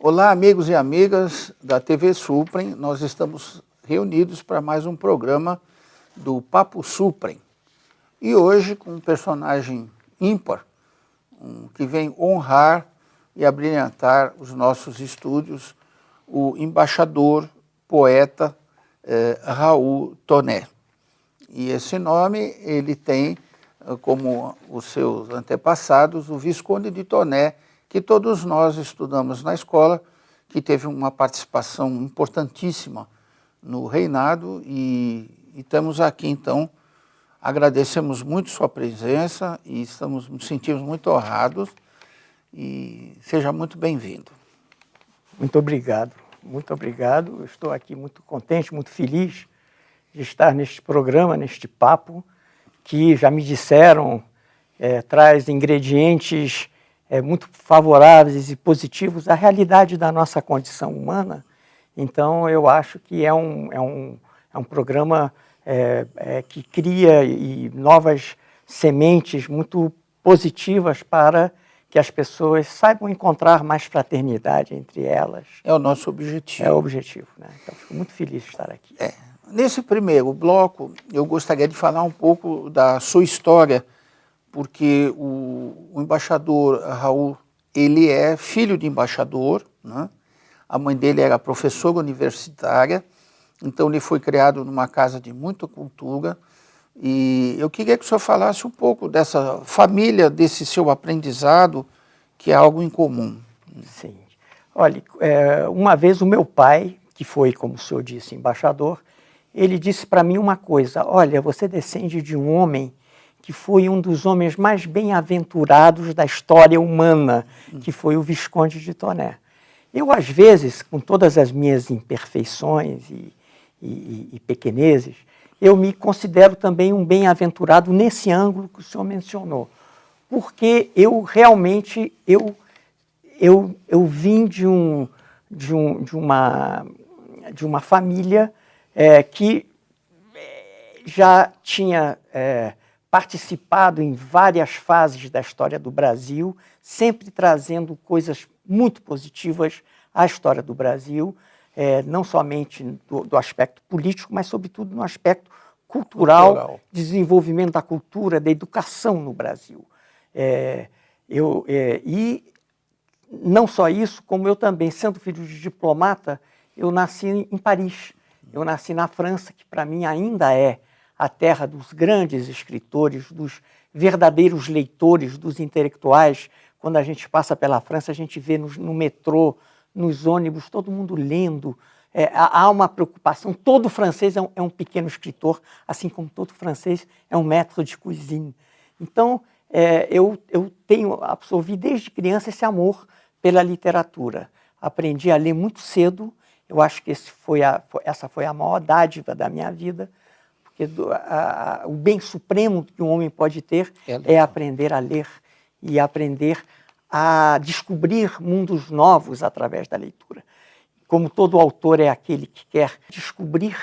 Olá, amigos e amigas da TV Suprem. Nós estamos reunidos para mais um programa do Papo Suprem. E hoje com um personagem ímpar, que vem honrar e abrilhantar os nossos estúdios, o embaixador, poeta Raul Toné. E esse nome ele tem como os seus antepassados o Visconde de Toné, que todos nós estudamos na escola, que teve uma participação importantíssima no reinado e estamos aqui então, agradecemos muito sua presença e nos sentimos muito honrados e seja muito bem-vindo. Muito obrigado, muito obrigado. Eu estou aqui muito contente, muito feliz de estar neste programa, neste papo, que já me disseram, traz ingredientes muito favoráveis e positivos à realidade da nossa condição humana. Então, eu acho que é um programa que cria novas sementes muito positivas para que as pessoas saibam encontrar mais fraternidade entre elas. É o nosso objetivo. É o objetivo, né? Então, fico muito feliz de estar aqui. Nesse primeiro bloco, eu gostaria de falar um pouco da sua história, porque o embaixador Raul, ele é filho de embaixador, né? A mãe dele era professora universitária, então ele foi criado numa casa de muita cultura, e eu queria que o senhor falasse um pouco dessa família, desse seu aprendizado, que é algo incomum. Sim. Olha, uma vez o meu pai, que foi, como o senhor disse, embaixador, ele disse para mim uma coisa: olha, você descende de um homem que foi um dos homens mais bem-aventurados da história humana, que foi o Visconde de Toné. Eu, às vezes, com todas as minhas imperfeições e pequenezes, eu me considero também um bem-aventurado nesse ângulo que o senhor mencionou, porque eu realmente eu vim de uma família que já tinha participado em várias fases da história do Brasil, sempre trazendo coisas muito positivas à história do Brasil, não somente do aspecto político, mas sobretudo no aspecto cultural, desenvolvimento da cultura, da educação no Brasil. E não só isso, como eu também, sendo filho de diplomata, eu nasci em Paris. Eu nasci na França, que para mim ainda é a terra dos grandes escritores, dos verdadeiros leitores, dos intelectuais. Quando a gente passa pela França, a gente vê no metrô, nos ônibus, todo mundo lendo. Há uma preocupação. Todo francês é um pequeno escritor, assim como todo francês é um maître de cuisine. Então, eu absorvi desde criança esse amor pela literatura. Aprendi a ler muito cedo. Eu acho que essa foi a maior dádiva da minha vida, porque o bem supremo que um homem pode ter é aprender a ler e aprender a descobrir mundos novos através da leitura. Como todo autor é aquele que quer descobrir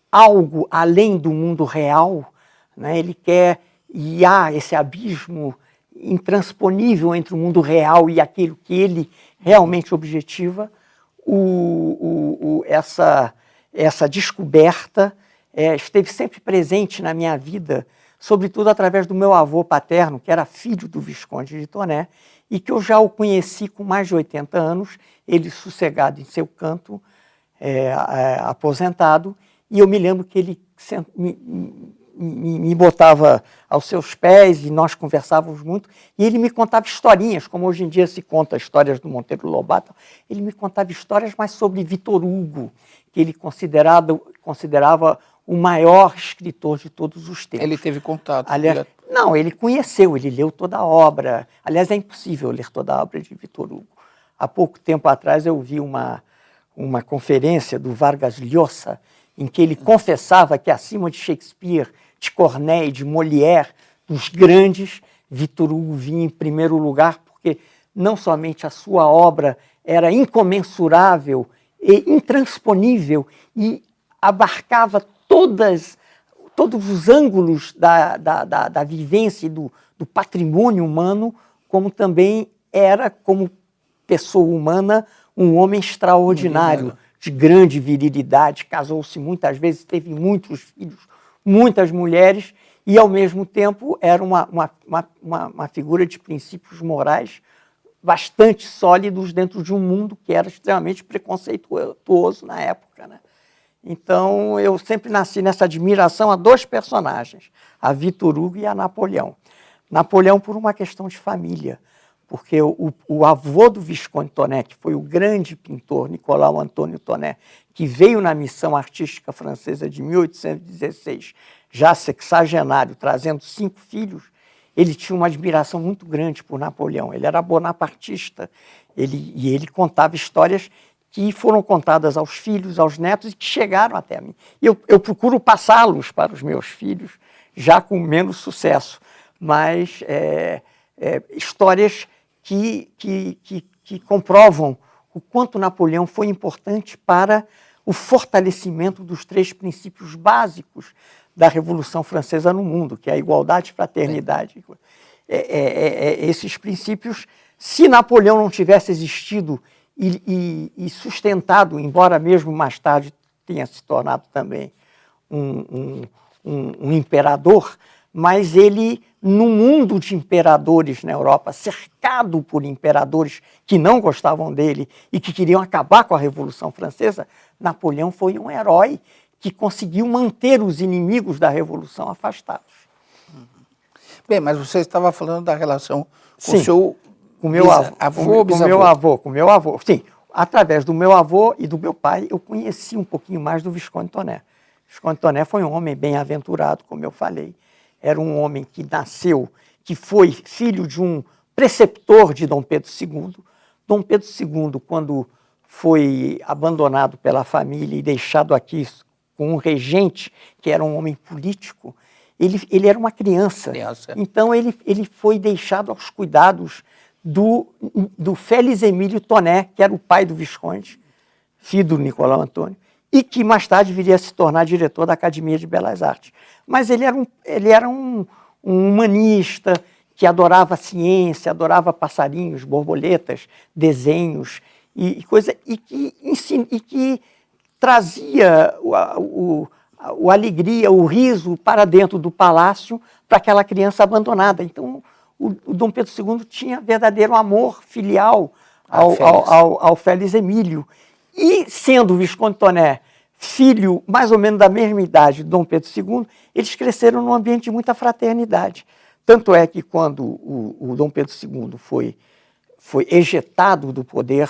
algo além do mundo real, né? Ele quer, e há esse abismo intransponível entre o mundo real e aquilo que ele realmente objetiva. Essa descoberta esteve sempre presente na minha vida, sobretudo através do meu avô paterno, que era filho do Visconde de Toné, e que eu já o conheci com mais de 80 anos, ele sossegado em seu canto, aposentado, e eu me lembro que ele me botava aos seus pés e nós conversávamos muito, e ele me contava historinhas, como hoje em dia se conta histórias do Monteiro Lobato. Ele me contava histórias mais sobre Victor Hugo, que ele considerava o maior escritor de todos os tempos. Ele teve contato? Não, ele conheceu, ele leu toda a obra. Aliás, é impossível ler toda a obra de Victor Hugo. Há pouco tempo atrás eu vi uma conferência do Vargas Llosa, em que ele confessava que acima de Shakespeare, de Corneille, de Molière, dos grandes, Victor Hugo vinha em primeiro lugar, porque não somente a sua obra era incomensurável e intransponível e abarcava todos os ângulos da vivência e do patrimônio humano, como também era, como pessoa humana, um homem extraordinário, de grande virilidade, casou-se muitas vezes, teve muitos filhos, muitas mulheres, e, ao mesmo tempo, era uma figura de princípios morais bastante sólidos dentro de um mundo que era extremamente preconceituoso na época, né? Então, eu sempre nasci nessa admiração a dois personagens, a Victor Hugo e a Napoleão. Napoleão por uma questão de família, porque o avô do Visconde Tonet, que foi o grande pintor Nicolau Antônio Tonet, que veio na missão artística francesa de 1816, já sexagenário, trazendo 5 filhos, ele tinha uma admiração muito grande por Napoleão. Ele era bonapartista, ele contava histórias que foram contadas aos filhos, aos netos, e que chegaram até mim. Eu procuro passá-los para os meus filhos, já com menos sucesso, mas histórias que comprovam o quanto Napoleão foi importante para o fortalecimento dos 3 princípios básicos da Revolução Francesa no mundo, que é a igualdade, fraternidade. Esses princípios, se Napoleão não tivesse existido e sustentado, embora mesmo mais tarde tenha se tornado também um imperador, mas ele, no mundo de imperadores na Europa, cercado por imperadores que não gostavam dele e que queriam acabar com a Revolução Francesa, Napoleão foi um herói que conseguiu manter os inimigos da Revolução afastados. Bem, mas você estava falando da relação com Sim, o seu com meu avô, com meu avô. Sim, através do meu avô e do meu pai, eu conheci um pouquinho mais do Visconde Tonet. Visconde Tonet foi um homem bem-aventurado, como eu falei. Era um homem que nasceu, que foi filho de um preceptor de Dom Pedro II. Dom Pedro II, quando foi abandonado pela família e deixado aqui com um regente, que era um homem político, ele era uma criança. Então, ele foi deixado aos cuidados do Félix Emílio Tonet, que era o pai do Visconde, filho do Nicolau Antônio, e que mais tarde viria a se tornar diretor da Academia de Belas Artes. Mas ele era um humanista que adorava a ciência, adorava passarinhos, borboletas, desenhos e que trazia a alegria, o riso para dentro do palácio para aquela criança abandonada. Então, o Dom Pedro II tinha verdadeiro amor filial ao Félix Emílio. E, sendo o Visconde Tonet filho mais ou menos da mesma idade de Dom Pedro II, eles cresceram num ambiente de muita fraternidade. Tanto é que, quando o Dom Pedro II foi ejetado do poder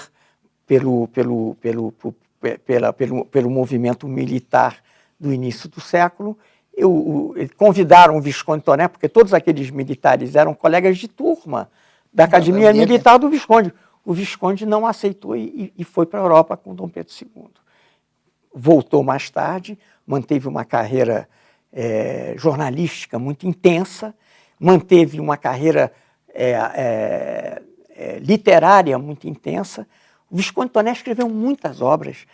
pelo movimento militar do início do século, convidaram o Visconde Tonet, porque todos aqueles militares eram colegas de turma da Academia Militar do Visconde. O Visconde não aceitou e foi para a Europa com Dom Pedro II. Voltou mais tarde, manteve uma carreira jornalística muito intensa, manteve uma carreira literária muito intensa. O Visconde Tonet escreveu muitas obras.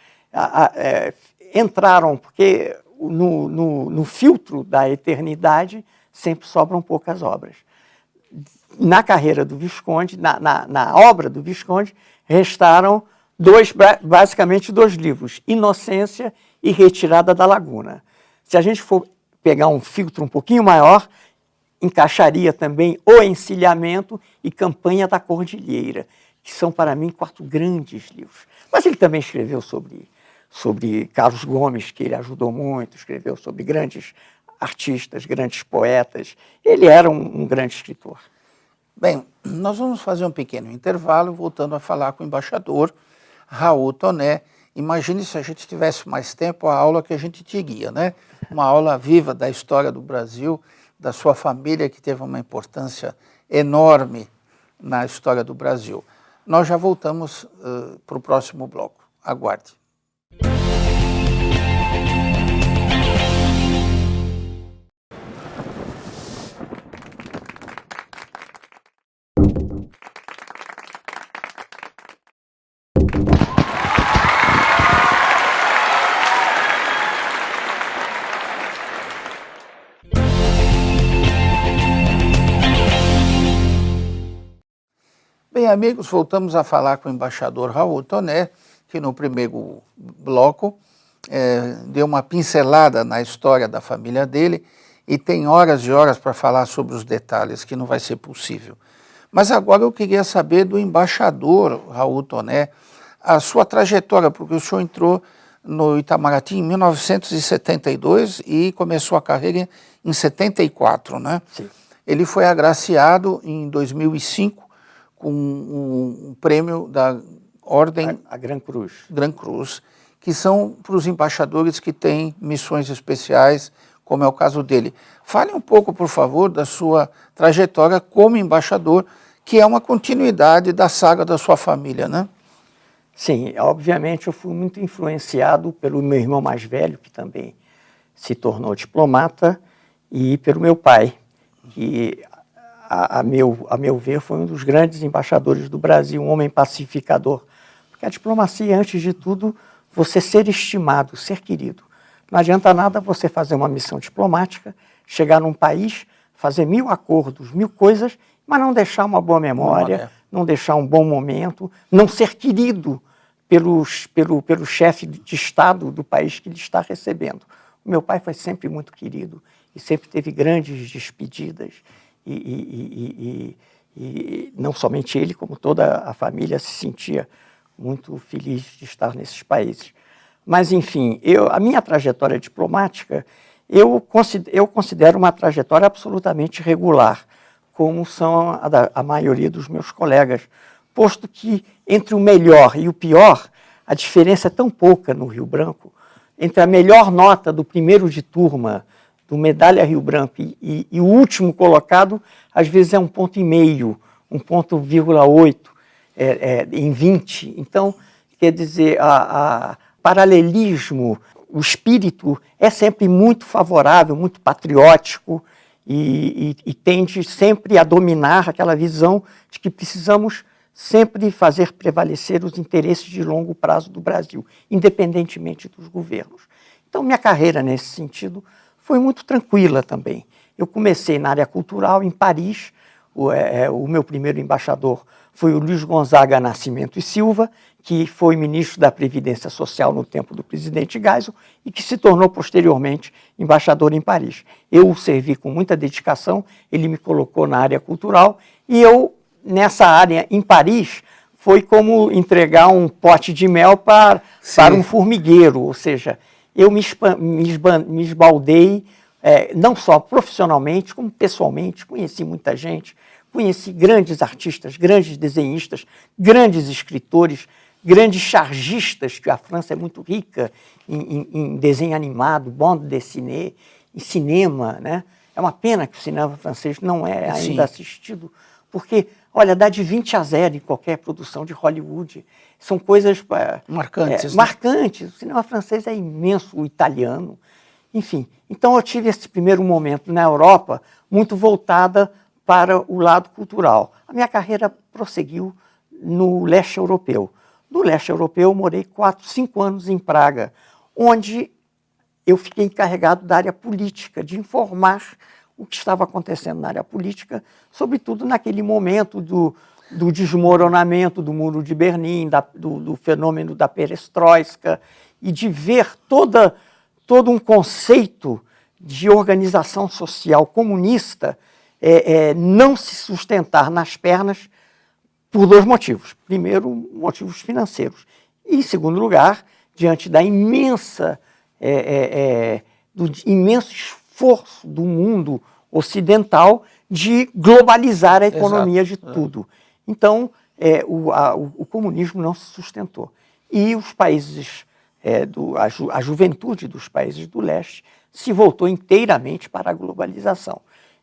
Entraram, porque no filtro da eternidade sempre sobram poucas obras. Na carreira do Visconde, na obra do Visconde, restaram basicamente dois livros, Inocência e Retirada da Laguna. Se a gente for pegar um filtro um pouquinho maior, encaixaria também O Encilhamento e Campanha da Cordilheira, que são, para mim, 4 grandes livros. Mas ele também escreveu sobre Carlos Gomes, que ele ajudou muito, escreveu sobre grandes artistas, grandes poetas. Ele era um grande escritor. Bem, nós vamos fazer um pequeno intervalo, voltando a falar com o embaixador Raul Tonet. Imagine se a gente tivesse mais tempo, a aula que a gente teria, né? Uma aula viva da história do Brasil, da sua família, que teve uma importância enorme na história do Brasil. Nós já voltamos para o próximo bloco. Aguarde. Bem, amigos, voltamos a falar com o embaixador Raul Toné, que no primeiro bloco deu uma pincelada na história da família dele e tem horas e horas para falar sobre os detalhes, que não vai ser possível. Mas agora eu queria saber do embaixador Raul Toné, a sua trajetória, porque o senhor entrou no Itamaraty em 1972 e começou a carreira em 74, né? Sim. Ele foi agraciado em 2005 com um prêmio da Ordem... A Gran Cruz. Gran Cruz, que são para os embaixadores que têm missões especiais, como é o caso dele. Fale um pouco, por favor, da sua trajetória como embaixador, que é uma continuidade da saga da sua família, né? Sim, obviamente eu fui muito influenciado pelo meu irmão mais velho, que também se tornou diplomata, e pelo meu pai, que, a meu ver, foi um dos grandes embaixadores do Brasil, um homem pacificador. Porque a diplomacia, antes de tudo, você ser estimado, ser querido. Não adianta nada você fazer uma missão diplomática, chegar num país, fazer 1000 acordos, 1000 coisas, mas não deixar uma boa memória, não deixar um bom momento, não ser querido pelo chefe de Estado do país que ele está recebendo. O meu pai foi sempre muito querido e sempre teve grandes despedidas e não somente ele, como toda a família se sentia muito feliz de estar nesses países. Mas, enfim, a minha trajetória diplomática, eu considero uma trajetória absolutamente regular, como são a maioria dos meus colegas, posto que entre o melhor e o pior, a diferença é tão pouca no Rio Branco, entre a melhor nota do primeiro de turma, do Medalha Rio Branco, e o último colocado, às vezes é 1,5 ponto, 1,8 em 20. Então, quer dizer, paralelismo, o espírito é sempre muito favorável, muito patriótico, e tende sempre a dominar aquela visão de que precisamos sempre fazer prevalecer os interesses de longo prazo do Brasil, independentemente dos governos. Então, minha carreira, nesse sentido, foi muito tranquila também. Eu comecei na área cultural, em Paris. O meu primeiro embaixador foi o Luiz Gonzaga Nascimento e Silva, que foi ministro da Previdência Social no tempo do presidente Geisel e que se tornou posteriormente embaixador em Paris. Eu o servi com muita dedicação, ele me colocou na área cultural e eu, nessa área em Paris, foi como entregar um pote de mel para um formigueiro, ou seja, eu me esbaldei, não só profissionalmente, como pessoalmente, conheci muita gente, conheci grandes artistas, grandes desenhistas, grandes escritores, grandes chargistas, que a França é muito rica em desenho animado, bande dessinée, em cinema, né? É uma pena que o cinema francês não é ainda assistido, porque, olha, dá de 20-0 em qualquer produção de Hollywood. São coisas marcantes. Marcantes. O cinema francês é imenso, o italiano. Enfim, então eu tive esse primeiro momento na Europa muito voltada para o lado cultural. A minha carreira prosseguiu no leste europeu. No leste europeu, eu morei 5 anos em Praga, onde eu fiquei encarregado da área política, de informar o que estava acontecendo na área política, sobretudo naquele momento do desmoronamento do Muro de Berlim, do fenômeno da perestroika, e de ver todo um conceito de organização social comunista não se sustentar nas pernas por 2 motivos. Primeiro, motivos financeiros. E, em segundo lugar, diante da do imenso esforço do mundo ocidental de globalizar a economia de tudo. Então, o comunismo não se sustentou. E os países, a juventude dos países do leste se voltou inteiramente para a globalização.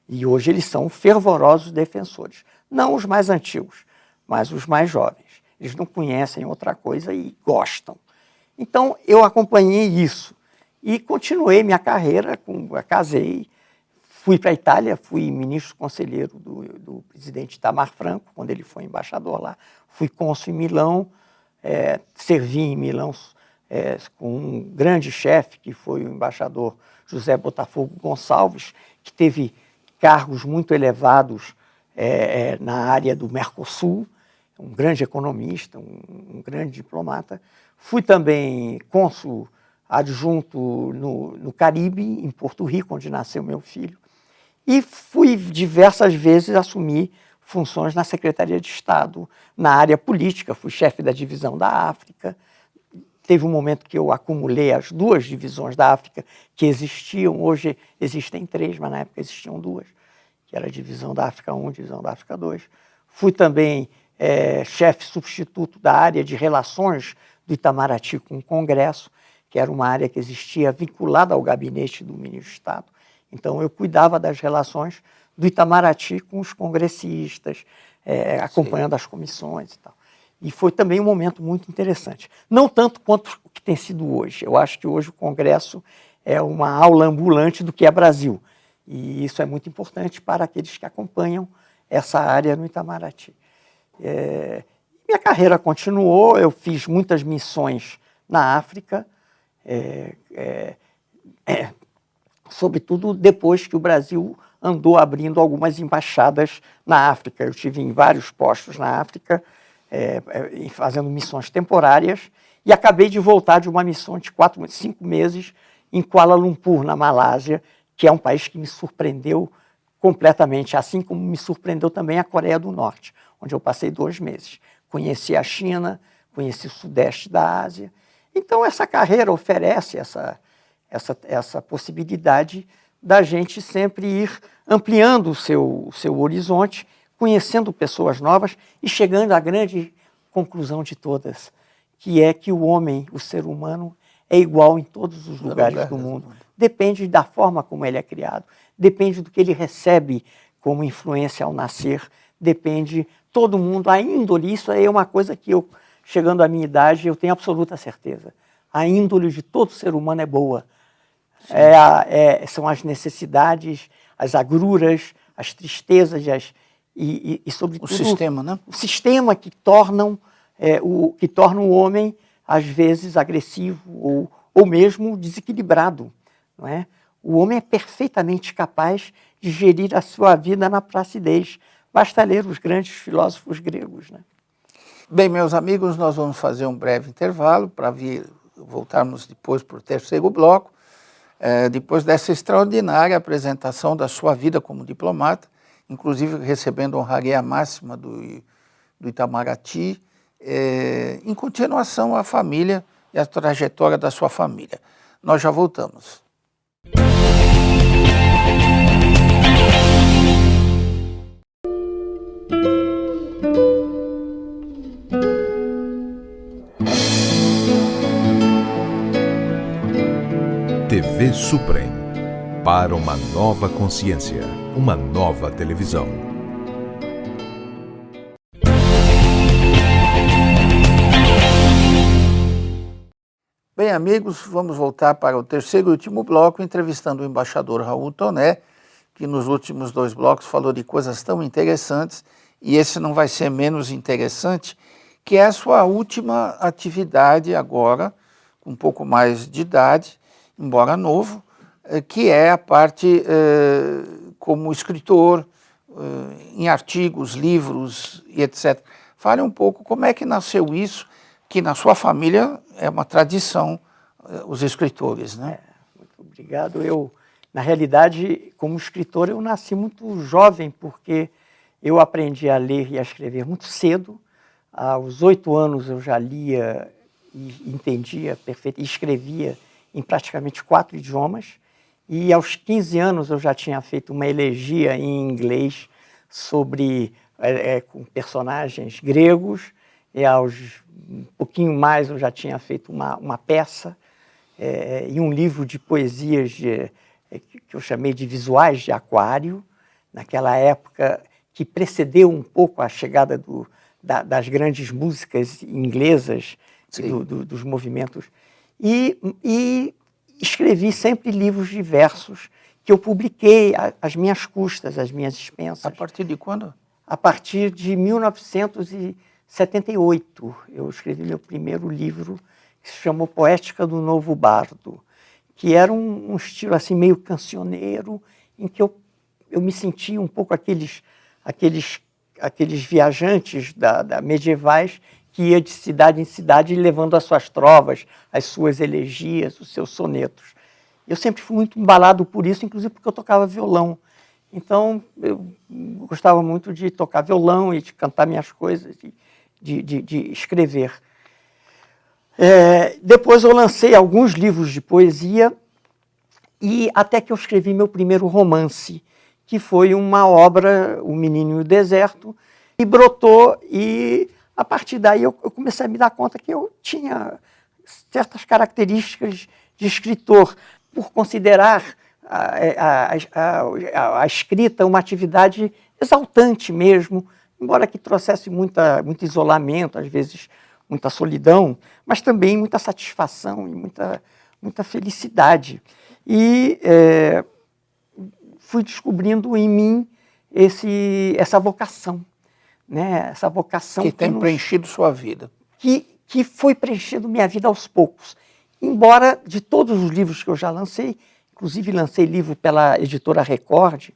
E hoje eles são fervorosos defensores. Não os mais antigos, mas os mais jovens. Eles não conhecem outra coisa e gostam. Então, eu acompanhei isso e continuei minha carreira, casei, fui para a Itália, fui ministro conselheiro do presidente Itamar Franco, quando ele foi embaixador lá, fui cônsul em Milão, servi em Milão com um grande chefe, que foi o embaixador José Botafogo Gonçalves, que teve cargos muito elevados na área do Mercosul, um grande economista, um grande diplomata. Fui também cônsul adjunto no Caribe, em Porto Rico, onde nasceu meu filho. E fui diversas vezes assumir funções na Secretaria de Estado, na área política. Fui chefe da divisão da África. Teve um momento que eu acumulei as 2 divisões da África que existiam. Hoje existem 3, mas na época existiam 2, que era a divisão da África 1, divisão da África 2. Fui também chefe substituto da área de relações do Itamaraty com o Congresso, que era uma área que existia vinculada ao gabinete do ministro de Estado. Então, eu cuidava das relações do Itamaraty com os congressistas, acompanhando as comissões e tal. E foi também um momento muito interessante. Não tanto quanto o que tem sido hoje. Eu acho que hoje o Congresso é uma aula ambulante do que é Brasil. E isso é muito importante para aqueles que acompanham essa área no Itamaraty. Minha carreira continuou, eu fiz muitas missões na África, sobretudo depois que o Brasil andou abrindo algumas embaixadas na África. Eu estive em vários postos na África, fazendo missões temporárias, e acabei de voltar de uma missão de 4, 5 meses em Kuala Lumpur, na Malásia, que é um país que me surpreendeu completamente, assim como me surpreendeu também a Coreia do Norte, onde eu passei 2 meses. Conheci a China, conheci o Sudeste da Ásia. Então, essa carreira oferece essa possibilidade da gente sempre ir ampliando o seu horizonte, conhecendo pessoas novas e chegando à grande conclusão de todas, que é que o homem, o ser humano, é igual em todos os lugares do mundo. Depende da forma como ele é criado, depende do que ele recebe como influência ao nascer, depende todo mundo, a índole. Isso aí é uma coisa que eu, chegando à minha idade, eu tenho absoluta certeza. A índole de todo ser humano é boa. São as necessidades, as agruras, as tristezas e sobretudo, o sistema, né? O sistema que tornam o homem, às vezes, agressivo ou mesmo desequilibrado. Não é? O homem é perfeitamente capaz de gerir a sua vida na placidez. Basta ler os grandes filósofos gregos. Né? Bem, meus amigos, nós vamos fazer um breve intervalo para voltarmos depois para o terceiro bloco, depois dessa extraordinária apresentação da sua vida como diplomata, inclusive recebendo honraria máxima do Itamaraty, em continuação à família e à trajetória da sua família. Nós já voltamos. TV Suprem, para uma nova consciência, uma nova televisão. Bem, amigos, vamos voltar para o terceiro e último bloco, entrevistando o embaixador Raul Toné, que nos últimos 2 blocos falou de coisas tão interessantes, e esse não vai ser menos interessante, que é a sua última atividade agora, com um pouco mais de idade, embora novo, que é a parte como escritor, em artigos, livros e etc. Fale um pouco como é que nasceu isso, que na sua família é uma tradição, os escritores, né? Muito obrigado. Eu, na realidade, como escritor, eu nasci muito jovem, porque eu aprendi a ler e a escrever muito cedo. Aos 8 anos eu já lia e entendia perfeito, e escrevia em praticamente 4 idiomas, e aos 15 anos eu já tinha feito uma elegia em inglês sobre com personagens gregos, e aos um pouquinho mais eu já tinha feito uma peça e um livro de poesias que eu chamei de Visuais de Aquário, naquela época que precedeu um pouco a chegada das grandes músicas inglesas, dos movimentos. E escrevi sempre livros diversos que eu publiquei às minhas custas, às minhas expensas. A partir de quando? A partir de 1978. Eu escrevi meu primeiro livro, que se chamou Poética do Novo Bardo, que era um estilo assim meio cancioneiro, em que eu me sentia um pouco aqueles aqueles viajantes medievais que ia de cidade em cidade levando as suas trovas, as suas elegias, os seus sonetos. Eu sempre fui muito embalado por isso, inclusive porque eu tocava violão. Então, eu gostava muito de tocar violão e de cantar minhas coisas, de escrever. Depois eu lancei alguns livros de poesia e até que eu escrevi meu primeiro romance, que foi uma obra, O Menino e o Deserto, e brotou, e a partir daí eu comecei a me dar conta que eu tinha certas características de escritor, por considerar a escrita uma atividade exaltante mesmo, embora que trouxesse muito isolamento, às vezes muita solidão, mas também muita satisfação e muita felicidade. E fui descobrindo em mim essa vocação, né? Essa vocação que tem preenchido sua vida. Que foi preenchendo minha vida aos poucos. Embora de todos os livros que eu já lancei, inclusive lancei livro pela editora Record,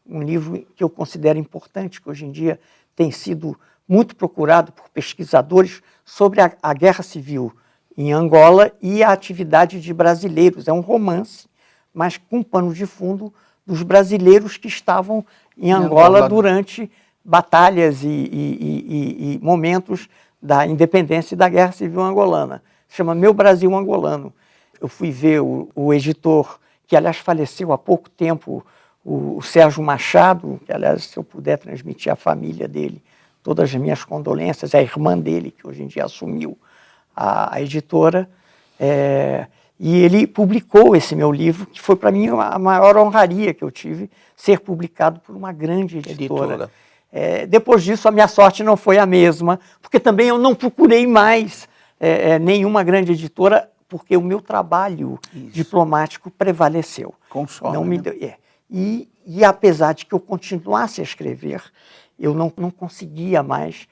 um livro que eu considero importante, que hoje em dia tem sido muito procurado por pesquisadores sobre a guerra civil em Angola e a atividade de brasileiros. É um romance, mas com pano de fundo dos brasileiros que estavam em Angola durante batalhas e momentos da independência e da guerra civil angolana. Se chama Meu Brasil Angolano. Eu fui ver o editor, que aliás faleceu há pouco tempo, o Sérgio Machado, que aliás, se eu puder transmitir à família dele todas as minhas condolências, a irmã dele, que hoje em dia assumiu a editora, e ele publicou esse meu livro, que foi para mim a maior honraria que eu tive, ser publicado por uma grande editora. Depois disso, a minha sorte não foi a mesma, porque também eu não procurei mais nenhuma grande editora, porque o meu trabalho diplomático prevaleceu. Consome, não me deu, e apesar de que eu continuasse a escrever, eu não conseguia mais.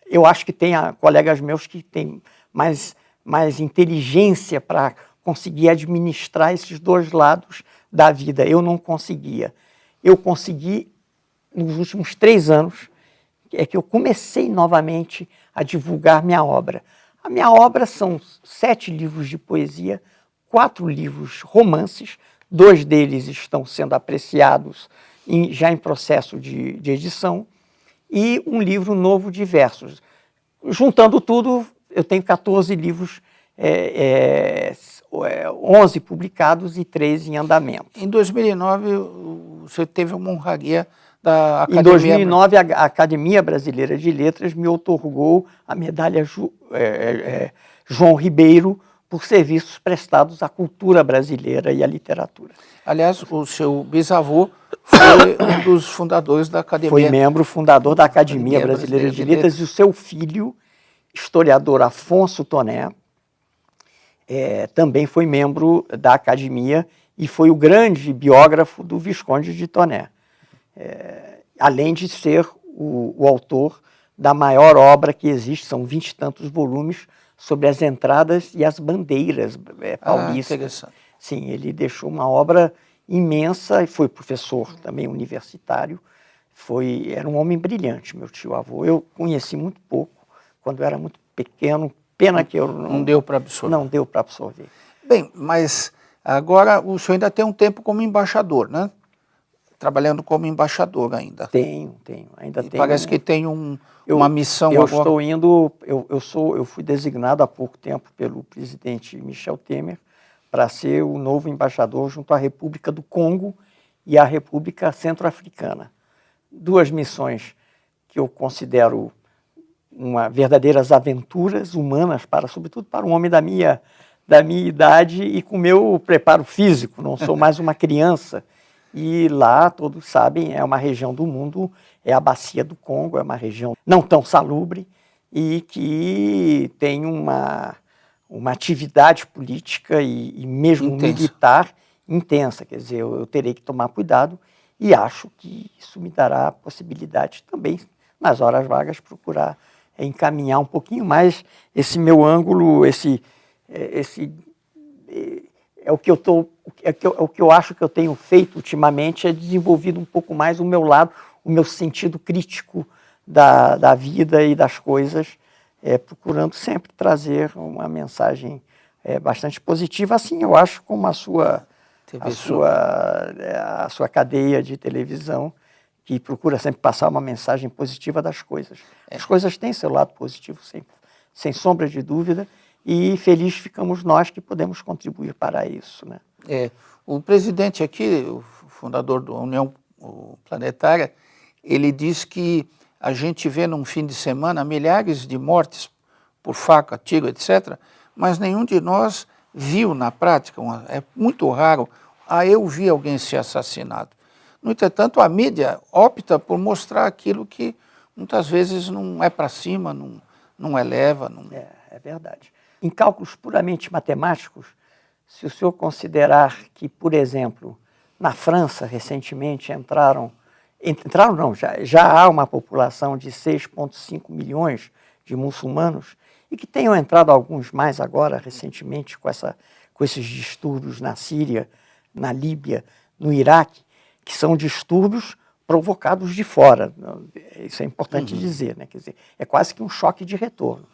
Eu acho que tem colegas meus que têm mais inteligência para conseguir administrar esses dois lados da vida. Eu não conseguia. Eu consegui, nos últimos 3 anos, que eu comecei novamente a divulgar minha obra. A minha obra são 7 livros de poesia, 4 livros romances, 2 deles estão sendo apreciados já em processo de edição, e um livro novo de versos. Juntando tudo, eu tenho 14 livros, 11 publicados e 3 em andamento. Em 2009, você teve uma honraria da Academia... Em 2009, a Academia Brasileira de Letras me outorgou a medalha João Ribeiro por serviços prestados à cultura brasileira e à literatura. Aliás, o seu bisavô foi um dos fundadores da Academia... Foi membro fundador da Academia Brasileira de Letras, e o seu filho, historiador Afonso Toné, também foi membro da Academia e foi o grande biógrafo do Visconde de Toné. Além de ser o autor da maior obra que existe, são 20 e tantos volumes, sobre as entradas e as bandeiras paulistas. Interessante. Sim, ele deixou uma obra imensa e foi professor também universitário. Era um homem brilhante, meu tio-avô. Eu conheci muito pouco, quando eu era muito pequeno. Pena que eu não deu para absorver. Não deu para absorver. Bem, mas agora o senhor ainda tem um tempo como embaixador, né? Trabalhando como embaixador ainda. Tenho. Ainda tenho. Parece que tem uma missão agora. Estou indo, eu fui designado há pouco tempo pelo presidente Michel Temer para ser o novo embaixador junto à República do Congo e à República Centro-Africana. 2 missões que eu considero verdadeiras aventuras humanas, sobretudo para um homem da minha idade e com o meu preparo físico. Não sou mais uma criança. E lá, todos sabem, é uma região do mundo, é a Bacia do Congo, é uma região não tão salubre e que tem uma atividade política e mesmo militar intensa. Quer dizer, eu terei que tomar cuidado e acho que isso me dará a possibilidade também, nas horas vagas, procurar encaminhar um pouquinho mais esse meu ângulo, o que eu acho que eu tenho feito ultimamente, é desenvolvido um pouco mais o meu lado o meu sentido crítico da vida e das coisas, procurando sempre trazer uma mensagem bastante positiva, assim eu acho, como a sua cadeia de televisão, que procura sempre passar uma mensagem positiva das coisas. As coisas têm seu lado positivo, sem sombra de dúvida, e feliz ficamos nós que podemos contribuir para isso, né? O presidente aqui, o fundador da União Planetária, ele diz que a gente vê num fim de semana milhares de mortes por faca, tiro, etc., mas nenhum de nós viu na prática, é muito raro, eu vi alguém ser assassinado. No entretanto, a mídia opta por mostrar aquilo que muitas vezes não é para cima, não eleva. É verdade. Em cálculos puramente matemáticos, se o senhor considerar que, por exemplo, na França, recentemente já há uma população de 6,5 milhões de muçulmanos, e que tenham entrado alguns mais agora, recentemente, com esses distúrbios na Síria, na Líbia, no Iraque, que são distúrbios provocados de fora. Isso é importante dizer, né? Quer dizer, é quase que um choque de retorno.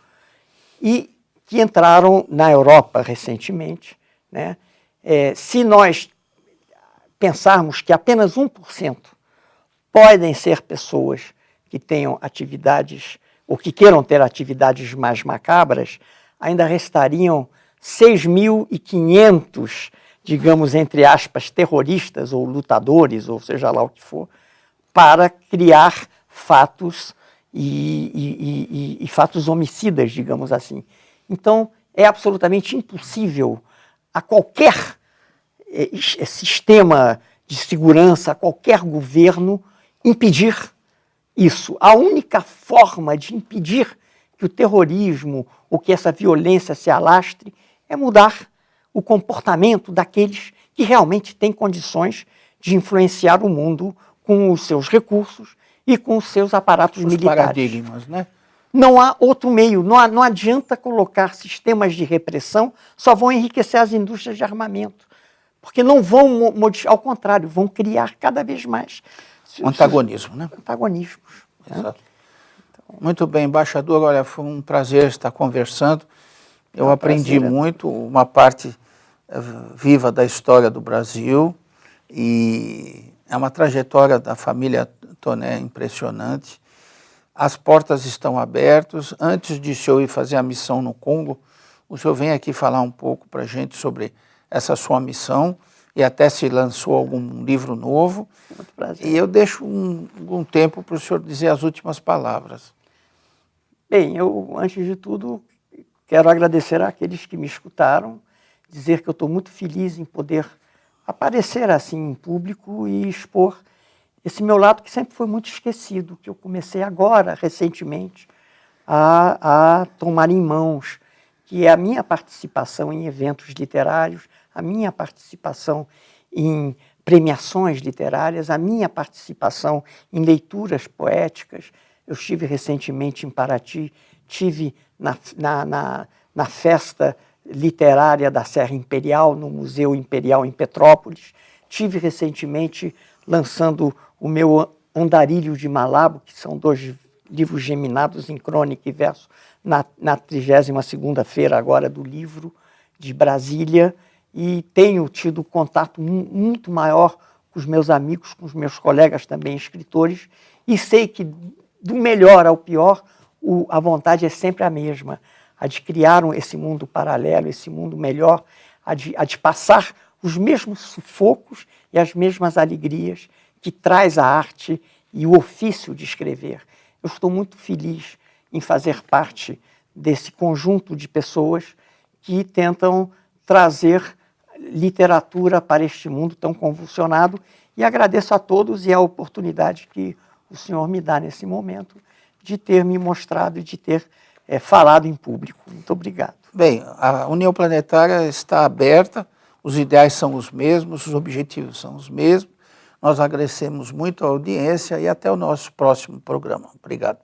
E que entraram na Europa recentemente, né? Se nós pensarmos que apenas 1% podem ser pessoas que tenham atividades, ou que queiram ter atividades mais macabras, ainda restariam 6.500, digamos, entre aspas, terroristas ou lutadores, ou seja lá o que for, para criar fatos e fatos homicidas, digamos assim. Então, é absolutamente impossível a qualquer sistema de segurança, a qualquer governo, impedir isso. A única forma de impedir que o terrorismo ou que essa violência se alastre é mudar o comportamento daqueles que realmente têm condições de influenciar o mundo com os seus recursos e com os seus aparatos militares. Paradigmas, né? Não há outro meio, não adianta colocar sistemas de repressão, só vão enriquecer as indústrias de armamento, porque não vão modificar, ao contrário, vão criar cada vez mais antagonismo, né? Antagonismos. Exato. Né? Então, muito bem, embaixador, olha, foi um prazer estar conversando. Eu aprendi muito, uma parte viva da história do Brasil, e é uma trajetória da família Toné impressionante. As portas estão abertas. Antes de o senhor ir fazer a missão no Congo, o senhor vem aqui falar um pouco para a gente sobre essa sua missão, e até se lançou algum livro novo. Muito prazer. E eu deixo um tempo para o senhor dizer as últimas palavras. Bem, eu, antes de tudo, quero agradecer àqueles que me escutaram, dizer que eu estou muito feliz em poder aparecer assim em público e expor esse meu lado que sempre foi muito esquecido, que eu comecei agora, recentemente, a tomar em mãos, que é a minha participação em eventos literários, a minha participação em premiações literárias, a minha participação em leituras poéticas. Eu estive recentemente em Paraty, estive na festa literária da Serra Imperial, no Museu Imperial em Petrópolis. Estive recentemente lançando o meu Andarilho de Malabo, que são 2 livros geminados em crônica e verso, na 32ª feira agora do livro de Brasília, e tenho tido contato muito maior com os meus amigos, com os meus colegas também escritores, e sei que do melhor ao pior, a vontade é sempre a mesma, a de criar esse mundo paralelo, esse mundo melhor, a de passar os mesmos sufocos e as mesmas alegrias que traz a arte e o ofício de escrever. Eu estou muito feliz em fazer parte desse conjunto de pessoas que tentam trazer literatura para este mundo tão convulsionado, e agradeço a todos e a oportunidade que o senhor me dá nesse momento de ter me mostrado e de ter falado em público. Muito obrigado. Bem, a União Planetária está aberta, os ideais são os mesmos, os objetivos são os mesmos. Nós agradecemos muito a audiência e até o nosso próximo programa. Obrigado.